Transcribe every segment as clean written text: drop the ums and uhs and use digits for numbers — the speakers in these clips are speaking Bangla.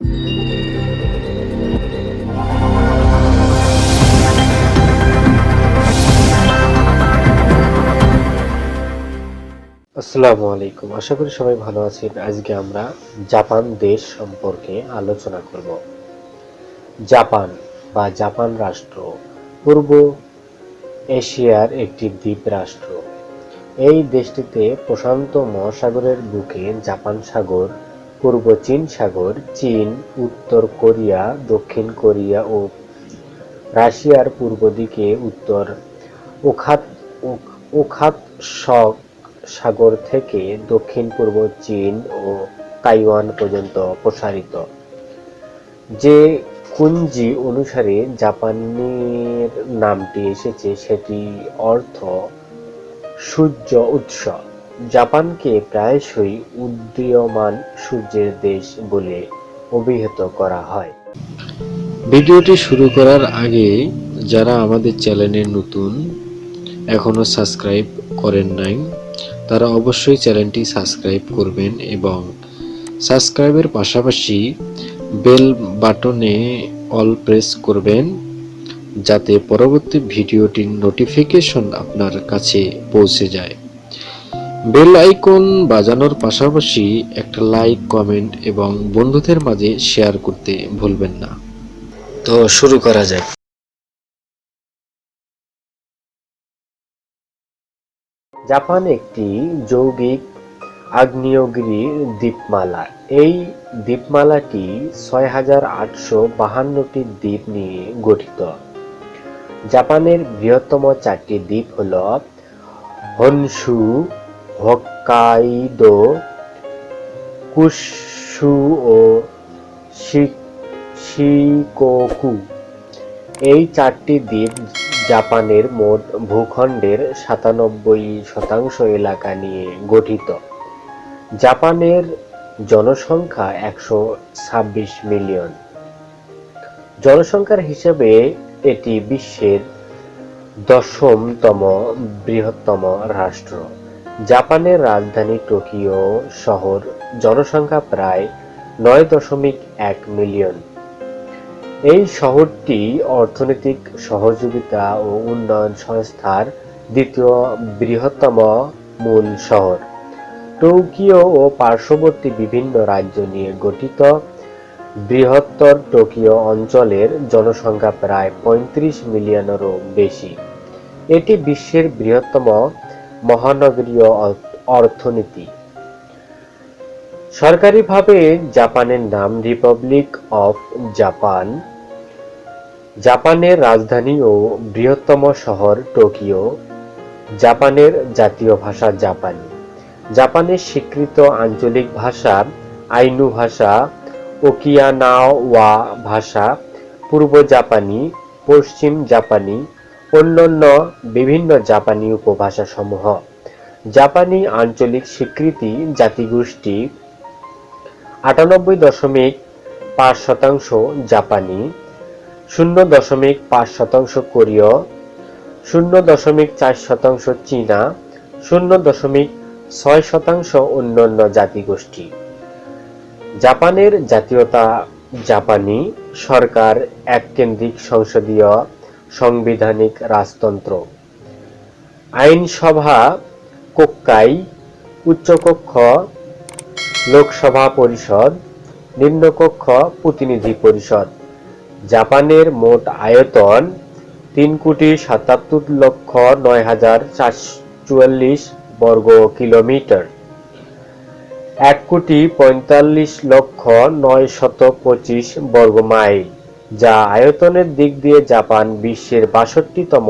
আসসালামু আলাইকুম, আশা করি সবাই ভালো আছেন। আজকে আমরা জাপান দেশ সম্পর্কে আলোচনা করব। জাপান বা জাপান রাষ্ট্র পূর্ব এশিয়ার একটি দ্বীপ রাষ্ট্র। এই দেশটিতে প্রশান্ত মহাসাগরের বুকে জাপান সাগর, পূর্ব চীন সাগর, চীন, উত্তর কোরিয়া, দক্ষিণ কোরিয়া ও রাশিয়ার পূর্ব দিকে উত্তর ওখাতস্ক সাগর থেকে দক্ষিণ-পূর্ব চীন ও তাইওয়ান পর্যন্ত প্রসারিত। যে কুনজি অনুসারে জাপানের নামটি এসেছে সেটি অর্থ সূর্য উৎস। জাপানকে প্রায়শই উদীয়মান সূর্যের দেশ বলে অভিহিত করা হয়। ভিডিওটি শুরু করার আগে যারা আমাদের চ্যানেলে নতুন, এখনো সাবস্ক্রাইব করেন নাই, তারা অবশ্যই চ্যানেলটি সাবস্ক্রাইব করবেন এবং সাবস্ক্রাইবের পাশাপাশি বেল বাটনে অল প্রেস করবেন, যাতে পরবর্তী ভিডিওটির নোটিফিকেশন আপনার কাছে পৌঁছে যায়। বেল আইকন বাজানোর পাশাপাশি একটা লাইক, কমেন্ট এবং বন্ধুদের মাঝে শেয়ার করতে ভুলবেন না। তো শুরু করা যাক। জাপান একটি যৌগিক আগ্নেয়গিরি দ্বীপমালা। এই দ্বীপমালাটি ৬,৮৫২টি দ্বীপ নিয়ে গঠিত। জাপানের বৃহত্তম চারটি দ্বীপ হল হনশু, হোক্কাইদো, কুশু ও শিকোকু। এই চারটি দ্বীপ জাপানের মোট ভূখণ্ডের ৯৭% এলাকা নিয়ে গঠিত। জাপানের জনসংখ্যা ১২৬ মিলিয়ন। জনসংখ্যার হিসেবে এটি বিশ্বের ১০তম বৃহত্তম রাষ্ট্র। জাপানের রাজধানী টোকিও শহর জনসংখ্যা প্রায় ৯.১ মিলিয়ন। এই শহরটি অর্থনৈতিক সহযোগিতা ও উন্নয়ন সংস্থার দ্বিতীয় বৃহত্তম মূল শহর। টোকিও ও পার্শ্ববর্তী বিভিন্ন রাজ্য নিয়ে গঠিত বৃহত্তর টোকিও অঞ্চলের জনসংখ্যা প্রায় ৩৫ মিলিয়নেরও বেশি। এটি বিশ্বের বৃহত্তম মহানগরীয় অর্থনীতি। সরকারিভাবে জাপানের নাম রিপাবলিক অফ জাপান। জাপানের রাজধানী ও বৃহত্তম শহর টোকিও। জাপানের জাতীয় ভাষা জাপানি। জাপানের স্বীকৃত আঞ্চলিক ভাষা আইনু ভাষা, ওকিনাওয়া ভাষা, পূর্ব জাপানি, পশ্চিম জাপানি, অন্যান্য বিভিন্ন জাপানি উপভাষাসমূহ। জাপানি আঞ্চলিক স্বীকৃতি জাতিগোষ্ঠী ৯৮.৫% জাপানি, ০.৫% কোরীয়, ০.৪% চীনা, ০.৬% অন্যান্য জাতিগোষ্ঠী। জাপানের জাতীয়তা জাপানি। সরকার এককেন্দ্রিক সংসদীয় সাংবিধানিক রাজতন্ত্র। আইনসভা কোক্কাই, উচ্চকক্ষ লোকসভা পরিষদ, নিম্নকক্ষ প্রতিনিধি পরিষদ। জাপানের মোট আয়তন ৩,৭৭,০৯,৪৪৪ বর্গ কিলোমিটার, ১,৪৫,৯২৫ বর্গ মাইল, যা আয়তনের দিক দিয়ে জাপান বিশ্বের ৬২তম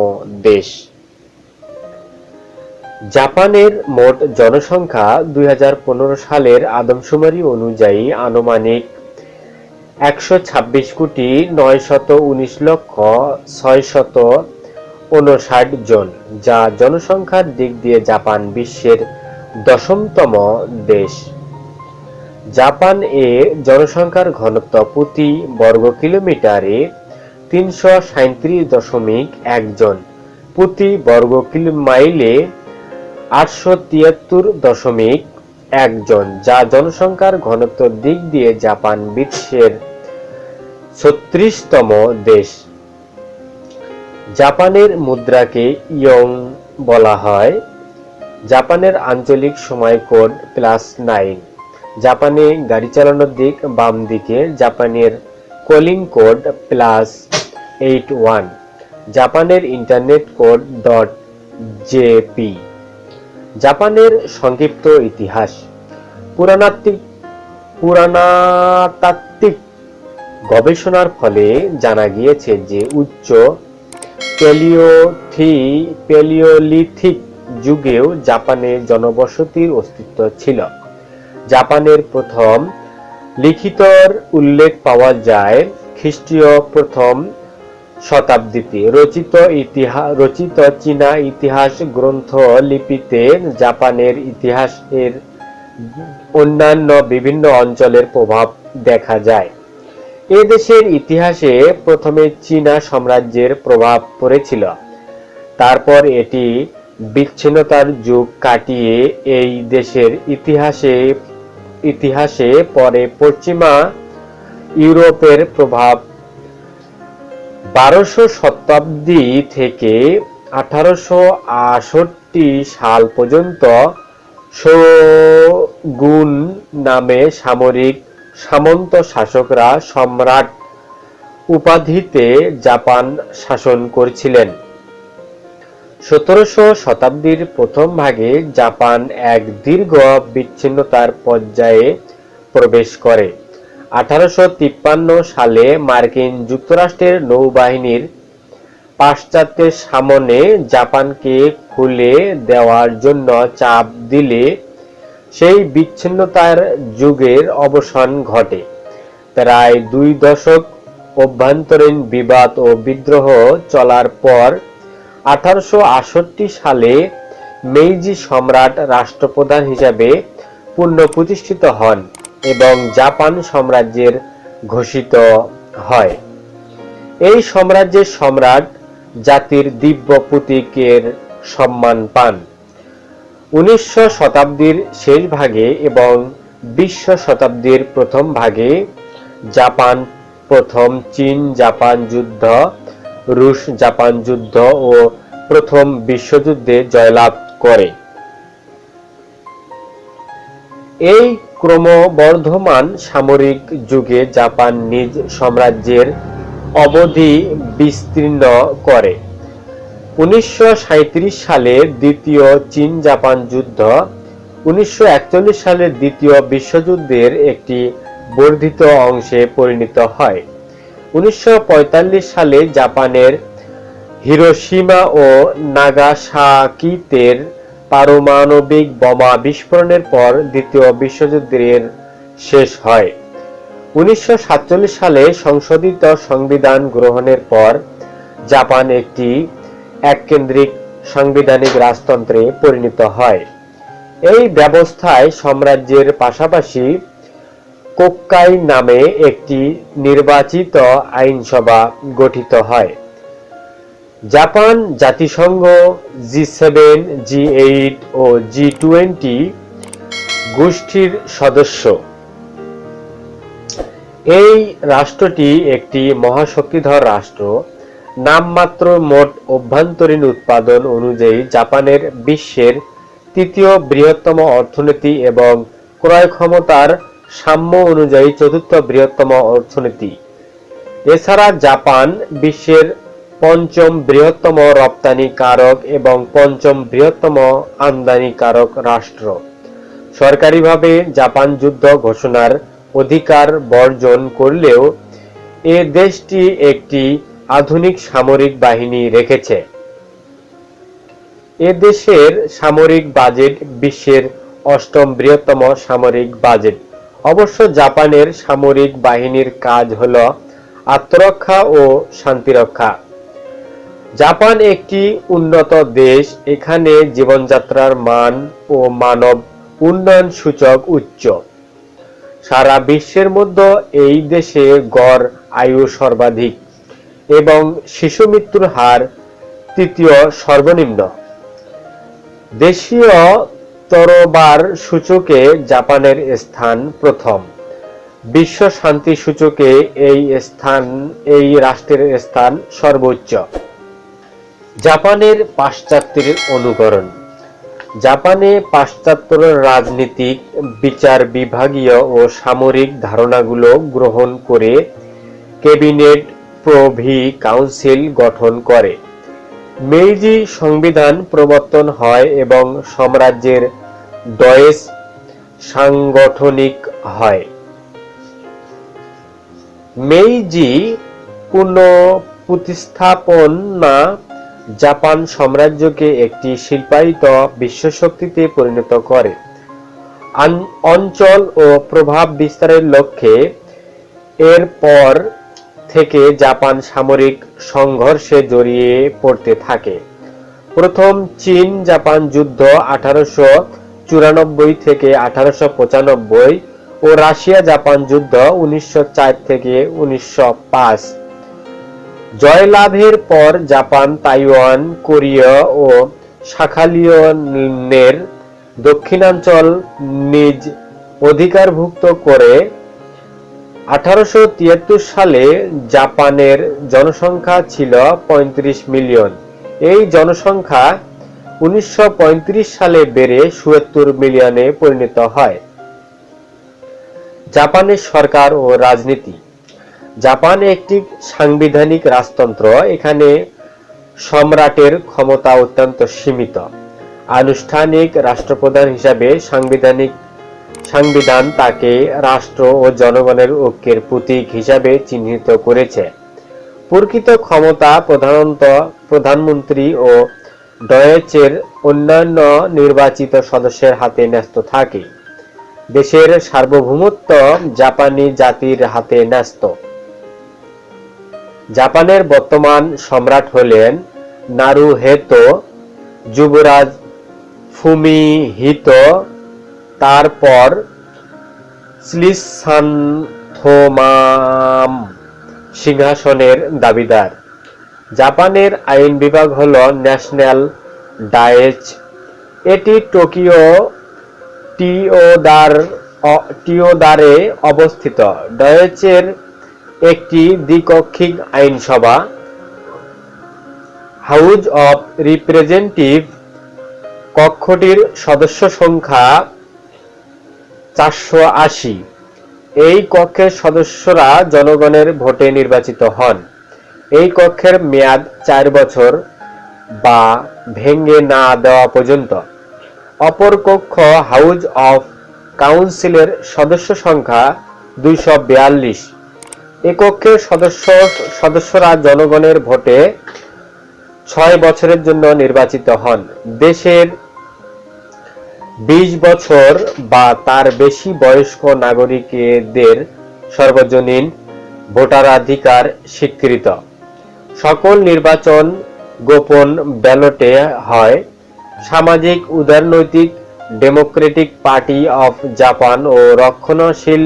দেশ। জাপানের মোট জনসংখ্যা ২০১৫ সালের আদমশুমারি অনুযায়ী আনুমানিক ১২৬,৯১৯,৬৫৯ জন, যা জনসংখ্যার দিক দিয়ে জাপান বিশ্বের ১০তম দেশ। জাপান এ জনসংখ্যার ঘনত্ব প্রতি বর্গ কিলোমিটারে ৩৩৭.১ জন, প্রতি বর্গ মাইলে ৮৭৩.১ একজন, যা জনসংখ্যার ঘনত্বের দিক দিয়ে জাপান বিশ্বের 36তম দেশ। জাপানের মুদ্রাকে ইয়ং বলা হয়। জাপানের আঞ্চলিক সময় কোড +9। জাপানে গাড়ি চালানোর দিক বাম দিকে। জাপানের কলিং কোড +81। জাপানের ইন্টারনেট কোড .jp। জাপানের সংক্ষিপ্ত ইতিহাস। পুরাতাত্ত্বিক গবেষণার ফলে জানা গিয়েছে যে উচ্চ প্যালিওলিথিক যুগেও জাপানে জনবসতির অস্তিত্ব ছিল। জাপানের প্রথম লিখিতর উল্লেখ পাওয়া যায় খ্রিস্টীয় প্রথম শতাব্দীতে। রচিত চীনা ইতিহাস গ্রন্থ লিপিতে জাপানের ইতিহাসের অন্যান্য বিভিন্ন অঞ্চলের প্রভাব দেখা যায়। এ দেশের ইতিহাসে প্রথমে চীনা সাম্রাজ্যের প্রভাব পড়েছিল। তারপর এটি বিচ্ছিন্নতার যুগ কাটিয়ে এই দেশের ইতিহাসে পরে পশ্চিমা ইউরোপের প্রভাব। 12শো শতাব্দী থেকে 1868 সাল পর্যন্ত শোগুন নামে সামন্ত শাসকরা সম্রাট উপাধিতে জাপান শাসন করছিলেন। 17শো শতাব্দীর প্রথম ভাগে জাপান এক দীর্ঘ বিচ্ছিন্নতার পর্যায়ে প্রবেশ করে। 1853 সালে মার্কিন যুক্তরাষ্ট্রের নৌবাহিনীর পাশ্চাত্যের সামনে জাপানকে খুলে দেওয়ার জন্য চাপ দিলে সেই বিচ্ছিন্নতার যুগের অবসান ঘটে। প্রায় 2 দশক অভ্যন্তরীণ বিবাদ ও বিদ্রোহ চলার পর 1868 সালে মেইজি সম্রাট রাষ্ট্রপ্রধান হিসাবে পুনঃপ্রতিষ্ঠিত হন এবং জাপান সাম্রাজ্যের ঘোষিত হয়। এই সাম্রাজ্যের সম্রাট জাতির দিব্য প্রতীকের সম্মান পান। 19 শতাব্দীর শেষ ভাগে এবং 20 শতাব্দীর প্রথম ভাগে জাপান প্রথম চীন-জাপান যুদ্ধ, রুশ-জাপান যুদ্ধ ও প্রথম বিশ্বযুদ্ধে জয়লাভ করে। এই ক্রমবর্ধমান সামরিক যুগে জাপান নিজ সাম্রাজ্যের অবধি বিস্তীর্ণ করে। 1937 সালের দ্বিতীয় চীন-জাপান যুদ্ধ 1941 সালের দ্বিতীয় বিশ্বযুদ্ধের একটি বর্ধিত অংশে পরিণত হয়। 1945 সালে জাপানের হিরোশিমা ও নাগাসাকিতে পারমাণবিক বোমা বিস্ফোরণের পর দ্বিতীয় বিশ্বযুদ্ধের শেষ হয়। 1947 সালে সংশোধিত সংবিধান গ্রহণের পর জাপান একটি এককেন্দ্রিক সাংবিধানিক রাজতন্ত্রে পরিণত হয়। এই ব্যবস্থায় সাম্রাজ্যের পাশাপাশি কোক্কাই নামে একটি নির্বাচিত আইনসভা গঠিত হয়। জাপান জাতিসংঘ, G7, G8 ও G20 গোষ্ঠীর সদস্য। এই রাষ্ট্রটি একটি মহাশক্তিধর রাষ্ট্র। নামমাত্র মোট অভ্যন্তরীণ উৎপাদন অনুযায়ী জাপানের বিশ্বের তৃতীয় বৃহত্তম অর্থনীতি এবং ক্রয় ক্ষমতার সাম্য অনুযায়ী চতুর্থ বৃহত্তম অর্থনীতি। এছাড়া জাপান বিশ্বের পঞ্চম বৃহত্তম রপ্তানিকারক এবং পঞ্চম বৃহত্তম আমদানিকারক রাষ্ট্র। সরকারিভাবে জাপান যুদ্ধ ঘোষণার অধিকার বর্জন করলেও এ দেশটি একটি আধুনিক সামরিক বাহিনী রেখেছে। এ দেশের সামরিক বাজেট বিশ্বের 8ম বৃহত্তম সামরিক বাজেট। অবশ্য জাপানের সামরিক বাহিনীর কাজ হল আত্মরক্ষা ও শান্তিরক্ষা। জাপান একটি উন্নত দেশ। এখানে জীবনযাত্রার মান ও মানব উন্নয়ন সূচক উচ্চ। সারা বিশ্বের মধ্যে এই দেশে গড় আয়ু সর্বাধিক এবং শিশু মৃত্যুর হার তৃতীয় সর্বনিম্ন। দেশীয় তরবার সূচকে জাপানের স্থান প্রথম। বিশ্ব শান্তি সূচকে এই রাষ্ট্রের স্থান সর্বোচ্চ। জাপানের পাশ্চাত্যের অনুকরণ। জাপানে পাশ্চাত্যের রাজনীতিক, বিচার বিভাগীয় ও সামরিক ধারণাগুলো গ্রহণ করে ক্যাবিনেট প্রভি কাউন্সিল গঠন করে। মেইজি সংবিধান প্রবর্তন হয় এবং সাম্রাজ্যের ডয়েস সাংগঠনিক হয়। মেইজি পুনঃপ্রতিস্থাপনা জাপান সাম্রাজ্যকে একটি শিল্পায়িত বিশ্বশক্তিতে পরিণত করে। অঞ্চল ও প্রভাব বিস্তারের লক্ষ্যে এরপর থেকে জাপান সামরিক সংঘর্ষে জড়িয়ে পড়তে থাকে। প্রথম চীন জাপান যুদ্ধ 1894 থেকে 1895 ও রাশিয়া জাপান যুদ্ধ 1904 থেকে 1905। জয়লাভের পর জাপান তাইওয়ান, কোরিয়া ও শাখালিনের দক্ষিণাঞ্চল নিজ অধিকারভুক্ত করে। 1873 সালে জাপানের জনসংখ্যা ছিল 35 মিলিয়ন। এই জনসংখ্যা 1935 সালে বেড়ে 77 মিলিয়নে পরিণত হয়। জাপানের সরকার ও রাজনীতি। জাপান একটি সাংবিধানিক রাজতন্ত্র। এখানে সম্রাটের ক্ষমতা অত্যন্ত সীমিত। আনুষ্ঠানিক রাষ্ট্রপ্রধান হিসাবে সংবিধান তাকে রাষ্ট্র ও জনগণের ঐক্যের প্রতীক হিসাবে চিহ্নিত করেছে। প্রকৃত ক্ষমতা প্রধানত প্রধানমন্ত্রী ও ডয়েচের অন্যান্য নির্বাচিত সদস্যের হাতে ন্যস্ত থাকে। দেশের সার্বভৌমত্ব জাপানি জাতির হাতে ন্যস্ত। জাপানের বর্তমান সম্রাট হলেন নারুহিতো, যুবরাজ ফুমিহিতো, তারপর শ্রীসান্থোমাম সিংহাসনের দাবিদার। জাপানের আইন বিভাগ হল ন্যাশনাল ডায়েচ। এটি টোকিও টিওদারে অবস্থিত। ডয়েচের একটি দ্বিকক্ষিক আইনসভা, হাউজ অব রিপ্রেজেন্টেটিভ। কক্ষটির সদস্য সংখ্যা 480। এই কক্ষের সদস্যরা জনগণের ভোটে নির্বাচিত হন। এই কক্ষের মেয়াদ 4 বছর বা ভেঙে না দেওয়া পর্যন্ত। অপর কক্ষ হাউজ অব কাউন্সিলের সদস্য সংখ্যা 242। এ কক্ষের সদস্যরা জনগণের ভোটে 6 বছরের জন্য নির্বাচিত হন। দেশের 20 বছর বা তার বেশি বয়স্ক নাগরিকদের সর্বজনীন ভোটাধিকার স্বীকৃত। সকল নির্বাচন গোপন ব্যালটে হয়। সামাজিক উদারনৈতিক ডেমোক্রেটিক পার্টি অফ জাপান ও রক্ষণশীল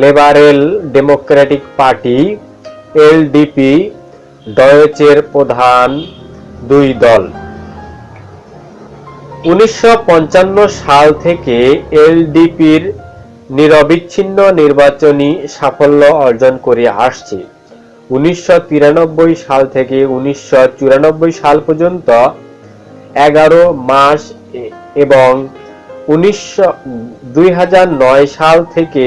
লিবারেল ডেমোক্রেটিক পার্টি এলডিপি ডয়েচের প্রধান দুই দল। 1955 সাল থেকে এলডিপির নিরবিচ্ছিন্ন নির্বাচনী সাফল্য অর্জন করে আসছে। 1993 সাল থেকে 1994 সাল পর্যন্ত 11 মাস এবং 2009 সাল থেকে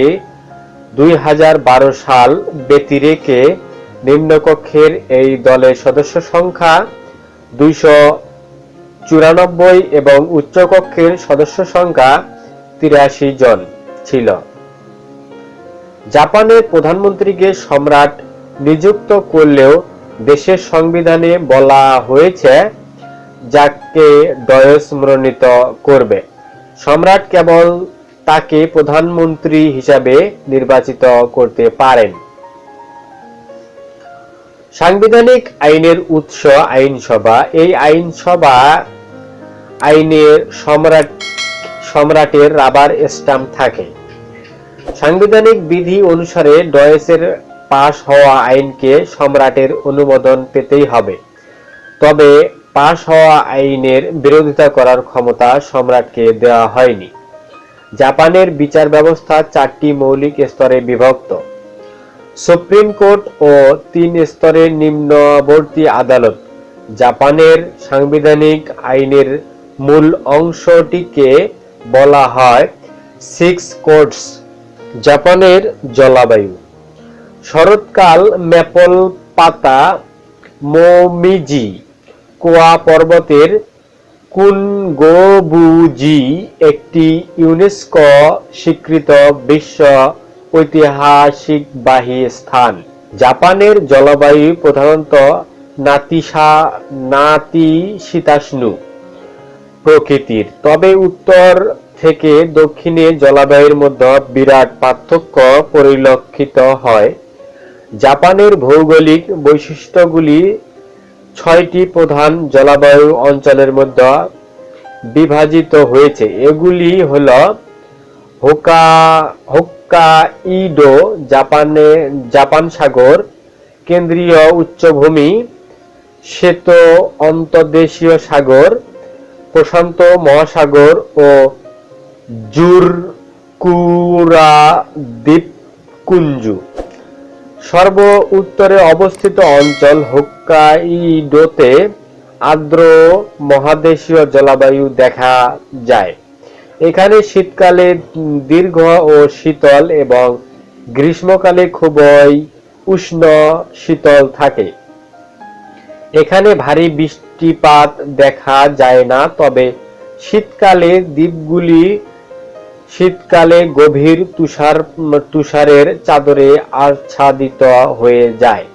2012 সাল ব্যতিরেকে নিম্নকক্ষের এই দলের সদস্য সংখ্যা 294 এবং উচ্চকক্ষের সদস্য সংখ্যা 83 জন ছিল। জাপানের প্রধানমন্ত্রীকে সম্রাট নিযুক্ত করলেও দেশের সংবিধানে বলা হয়েছে যাকে ডয়েস মনোনীত করবে। সম্রাট কেবল তাকে প্রধানমন্ত্রী হিসাবে নির্বাচিত করতে পারেন। সাংবিধানিক আইনের উৎস আইনসভা। এই আইনসভা আইনের সম্রাটের রাবার স্ট্যাম্প থাকে। সাংবিধানিক বিধি অনুসারে ডয়েসের পাশ হওয়া আইনকে সম্রাটের অনুমোদন পেতেই হবে। তবে পাশ হওয়া আইনের বিরোধিতা করার ক্ষমতা সম্রাটকে দেওয়া হয়নি। জাপানের বিচার ব্যবস্থা 4টি মৌলিক স্তরে বিভক্ত: সুপ্রিম কোর্ট ও 3 স্তরের নিম্নবর্তী আদালত। জাপানের সাংবিধানিক আইনের মূল অংশটিকে বলা হয় 6 কোর্টস। জাপানের জলবায়ু: শরৎকাল ম্যাপল পাতা মোমিজি কোয়া পর্বতের কুনগোবুজি একটি ইউনেস্কো স্বীকৃত বিশ্ব ঐতিহাসিকবাহী স্থান। জাপানের জলবায়ু প্রধানত নাতিশীতোষ্ণ প্রকৃতির, তবে উত্তর থেকে দক্ষিণে জলবায়ুর মধ্যে বিরাট পার্থক্য পরিলক্ষিত হয়। জাপানের ভৌগোলিক বৈশিষ্ট্যগুলি 6টি প্রধান জলবায়ু অঞ্চলের মধ্যে বিভাজিত হয়েছে। এগুলি হল হোক্কাইডো জাপান সাগর, কেন্দ্রীয় উচ্চভূমি, শ্বেত অন্তর্দেশীয় সাগর, প্রশান্ত মহাসাগর ও জুরকুরা দ্বীপপুঞ্জ। সর্ব উত্তরে অবস্থিত অঞ্চল হোক্কাইডোতে আর্দ্র মহাদেশীয় জলবায়ু দেখা যায়। এখানে শীতকালে দীর্ঘ ও শীতল এবং গ্রীষ্মকালে খুবই উষ্ণ শীতল থাকে। এখানে ভারী বৃষ্টিপাত দেখা যায় না, তবে শীতকালে দ্বীপগুলি শীতকালে গভীর তুষারের চাদরে আচ্ছাদিত হয়ে যায়।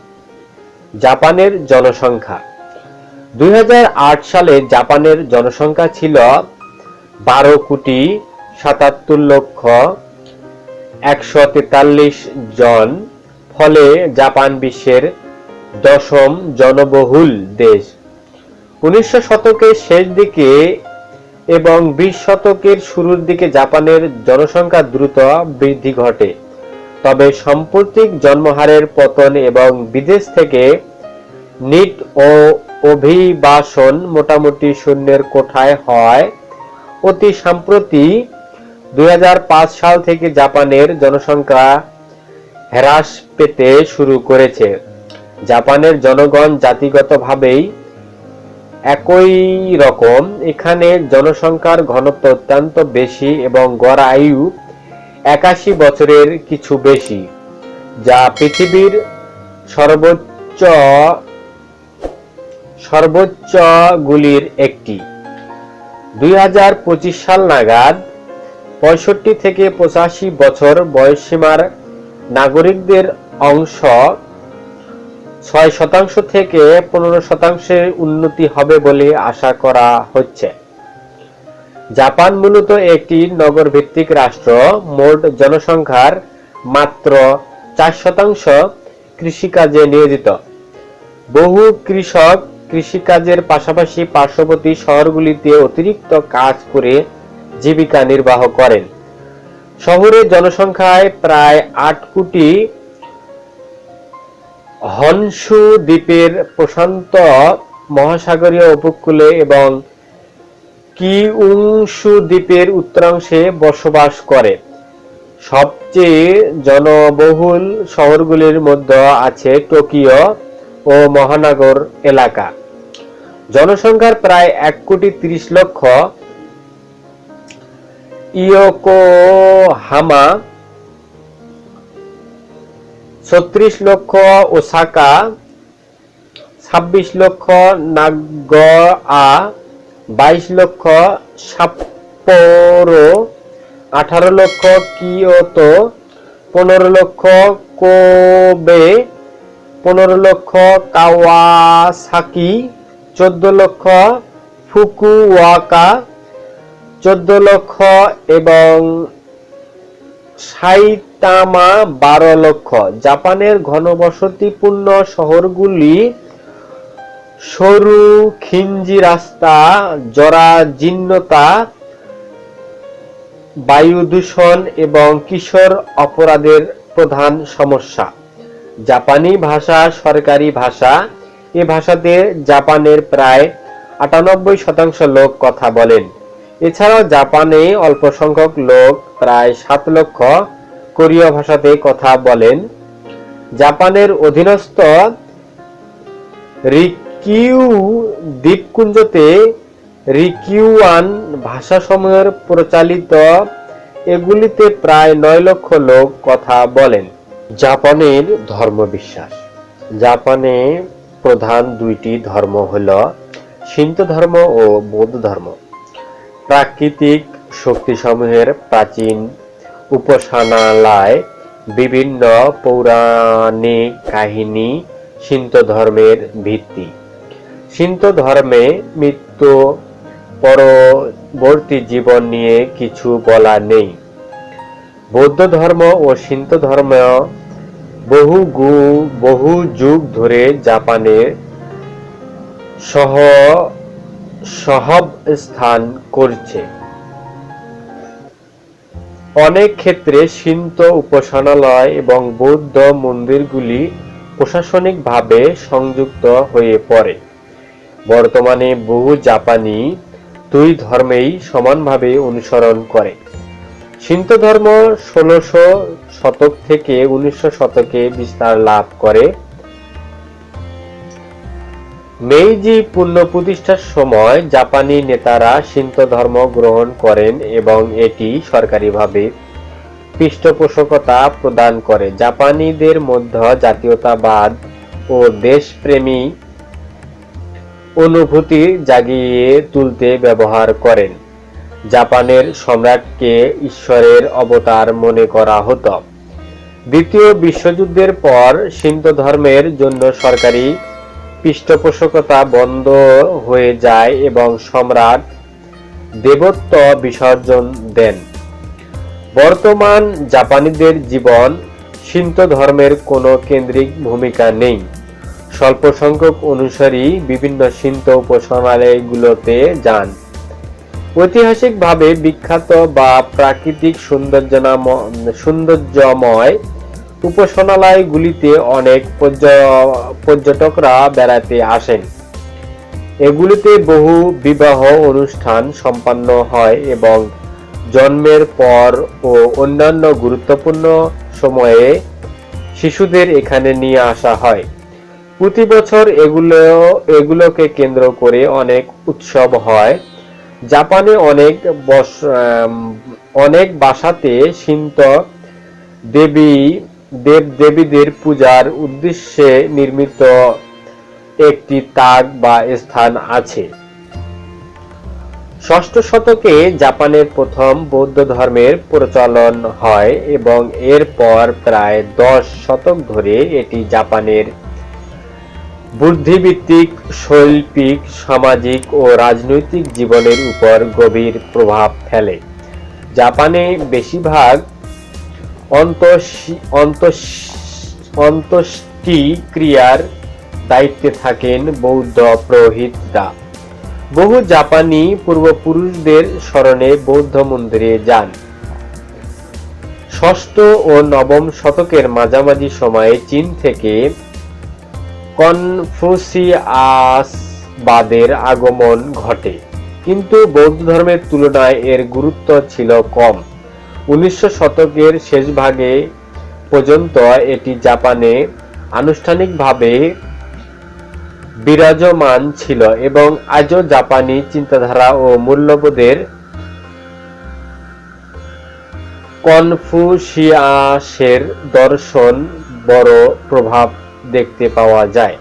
জাপানের জনসংখ্যা: 2008 সালে জাপানের জনসংখ্যা ছিল 12,77,143 জন। ফলে জাপান বিশ্বের 10ম জনবহুল দেশ। 19 শতকের শেষ দিকে এবং 20 শতকের শুরুর দিকে জাপানের জনসংখ্যা দ্রুত বৃদ্ধি ঘটে, তবে সাম্প্রতিক জন্মহারের পতন এবং বিদেশ থেকে নিট ও অভিবাসন মোটামুটি শূন্যের কোঠায় হওয়ায় অতি সম্প্রতি 2005 সাল থেকে জাপানের জনসংখ্যা হ্রাস পেতে শুরু করেছে। জাপানের জনগণ জাতিগতভাবেই একই রকম। এখানে জনসংখ্যার ঘনত্ব অত্যন্ত বেশি এবং গড় আয়ু 81 বছরের কিছু বেশি, যা পৃথিবীর সর্বোচ্চগুলির একটি। 2025 সাল নাগাদ 65 থেকে 85 বছর বয়সসীমার নাগরিকদের অংশ 6% থেকে 15% উন্নতি হবে বলে আশা করা হচ্ছে। জাপান মূলত একটি নগরভিত্তিক রাষ্ট্র। মোট জনসংখ্যার মাত্র 4% কৃষিকাজে নিয়োজিত। বহু কৃষক কৃষিকাজের পাশাপাশি পার্শ্ববর্তী শহরগুলিতে অতিরিক্ত কাজ করে জীবিকা নির্বাহ করেন। শহরের জনসংখ্যায় প্রায় 8 কোটি। হনশু দ্বীপের প্রশান্ত মহাসাগরীয় উপকূলে এবং কিউশু দ্বীপের উত্তরাংশে বসবাস করে। সবচেয়ে জনবহুল শহরগুলির মধ্যে আছে টোকিও ও মহানগর এলাকা। জনসংখ্যার প্রায় 1,30,00,000। Yokohama 36,00,000, Osaka 26,00,000, Nagoya 22,00,000, Sapporo 18,00,000, কিয়োতো 15,00,000, Kobe 15,00,000, Kawasaki 14,00,000, Fukuoka 14,00,000 এবং সাইতামা 12,00,000। জাপানের ঘনবসতিপূর্ণ শহরগুলি সরু খিঞ্জি রাস্তা, জরাজীর্ণতা, বায়ু দূষণ এবং কিশোর অপরাধের প্রধান সমস্যা। জাপানি ভাষা সরকারি ভাষা। এ ভাষাতে জাপানের প্রায় 98% লোক কথা বলেন। এছাড়াও জাপানে অল্প সংখ্যক লোক প্রায় 7 লক্ষ কোরীয় ভাষাতে কথা বলেন। জাপানের অধীনস্থ রিকিউ দ্বীপপুঞ্জতে রিকিউয়ান ভাষাসমূহের প্রচলিত, এগুলিতে প্রায় 9 লক্ষ লোক কথা বলেন। জাপানের ধর্মবিশ্বাস। জাপানে প্রধান দুইটি ধর্ম হল শিন্তো ধর্ম ও বৌদ্ধ ধর্ম। প্রাকৃতিক শক্তিসমূহের প্রাচীন উপাসনালয়, বিভিন্ন পৌরাণিক কাহিনী শিন্তো ধর্মের ভিত্তি। শিন্তো ধর্মে মৃত্যু পরবর্তী জীবন নিয়ে কিছু বলা নেই। বৌদ্ধ ধর্ম ও শিন্তো ধর্ম বহু যুগ ধরে জাপানের সহাবস্থান করছে। অনেক ক্ষেত্রে শিন্তো উপাসনালয় এবং বৌদ্ধ মন্দিরগুলি প্রশাসনিকভাবে সংযুক্ত হয়ে পড়ে। বর্তমানে বহু জাপানি দুই ধর্মেই সমানভাবে অনুসরণ করে। শিন্তো ধর্ম 1600 শতক থেকে 1900 শতকে বিস্তার লাভ করে। মেইজি পুনঃপ্রতিষ্ঠার সময় জাপানি নেতারা শিন্তো ধর্ম গ্রহণ করেন এবং এটি সরকারিভাবে পৃষ্ঠপোষকতা প্রদান করে। জাপানিদের মধ্যে জাতীয়তাবাদ ও দেশপ্রেমী অনুভূতি জাগিয়ে তুলতে ব্যবহার করেন। জাপানের সম্রাটকে ঈশ্বরের অবতার মনে করা হতো। দ্বিতীয় বিশ্বযুদ্ধের পর শিন্তো ধর্মের জন্য সরকারি পৃষ্ঠপোষকতা বন্ধ হয়ে যায় এবং সম্রাট দেবত্ব বিসর্জন দেন। বর্তমান জাপানিদের জীবন শিন্তো ধর্মের কোনো কেন্দ্রিক ভূমিকা নেই। স্বল্প সংখ্যক অনুসারী বিভিন্ন শিন্তো উপাসনালয়গুলোতে যান। ঐতিহাসিকভাবে বিখ্যাত বা প্রাকৃতিক সৌন্দর্যময় উপাসনালয়গুলিতে অনেক পর্যটকরা বেড়াতে আসেন। এগুলিতে বহু বিবাহ অনুষ্ঠান সম্পন্ন হয় এবং জন্মের পর ও অন্যান্য গুরুত্বপূর্ণ সময়ে শিশুদের এখানে নিয়ে আসা হয়। প্রতি বছর এগুলোকে কেন্দ্র করে অনেক উৎসব হয়। জাপানে অনেক বাসাতে শিন্তো দেবদেবীদের পূজার উদ্দেশ্যে নির্মিত একটি তাক বা স্থান আছে। 6ষ্ঠ শতকে জাপানের প্রথম বৌদ্ধ ধর্মের প্রচলন হয় এবং এরপর প্রায় 10 শতক ধরে এটি জাপানের বুদ্ধিবৃত্তিক, শৈল্পিক, সামাজিক ও রাজনৈতিক জীবনের উপর গভীর প্রভাব ফেলে। জাপানে বেশিরভাগ অন্ত্যেষ্টিক্রিয়ার দায়িত্বে থাকেন বৌদ্ধ পুরোহিতরা। বহু জাপানি পূর্বপুরুষদের স্মরণে বৌদ্ধ মন্দিরে যান। 6ষ্ঠ ও 9ম শতকের মাঝামাঝি সময়ে চীন থেকে কনফুসিয়াসবাদের আগমন ঘটে, কিন্তু বৌদ্ধ ধর্মের তুলনায় এর গুরুত্ব ছিল কম। 19শ শতকের শেষভাগে পর্যন্ত এটি জাপানে আনুষ্ঠানিকভাবে বিরাজমান ছিল এবং আজও জাপানি চিন্তাধারা ও মূল্যবোধের কনফুসিয়াসের দর্শন বড় প্রভাব দেখতে পাওয়া যায়।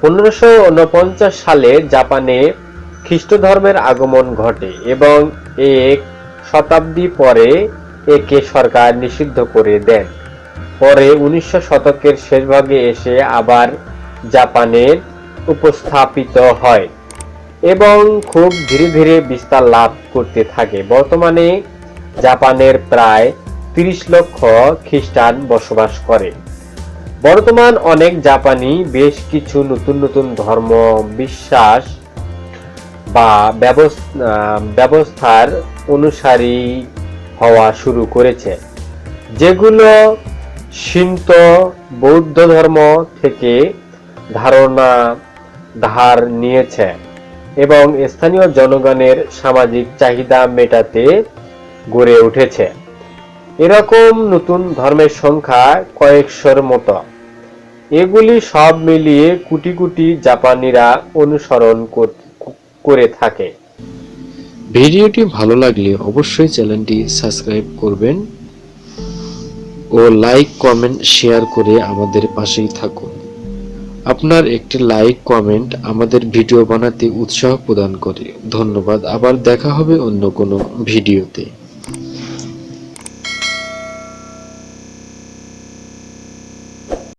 1549 সালে জাপানে খ্রিস্ট ধর্মের আগমন ঘটে এবং 1 শতাব্দী পরে একে সরকার নিষিদ্ধ করে দেন। পরে 19শ শতকের শেষভাগে এসে আবার জাপানের উপস্থাপিত হয় এবং খুব ধীরে ধীরে বিস্তার লাভ করতে থাকে। বর্তমানে জাপানের প্রায় 30 লক্ষ খ্রিস্টান বসবাস করে। বর্তমান অনেক জাপানি বেশ কিছু নতুন নতুন ধর্ম বিশ্বাস বা ব্যবস্থার অনুসারী হওয়া শুরু করেছে, যেগুলো শিন্তো বৌদ্ধ ধর্ম থেকে ধারণা ধার নিয়েছে এবং স্থানীয় জনগণের সামাজিক চাহিদা মেটাতে গড়ে উঠেছে। এরকম নতুন ধর্মের সংখ্যা কয়েকশোর মতো। এগুলি সব মিলিয়ে কোটি কোটি জাপানিরা অনুসরণ করে থাকে। ভিডিওটি ভালো লাগলে অবশ্যই চ্যানেলটি সাবস্ক্রাইব করবেন ও লাইক কমেন্ট শেয়ার করে আমাদের পাশেই থাকুন। আপনার একটি লাইক কমেন্ট আমাদের ভিডিও বানাতে উৎসাহ প্রদান করে। ধন্যবাদ। আবার দেখা হবে অন্য কোনো ভিডিওতে।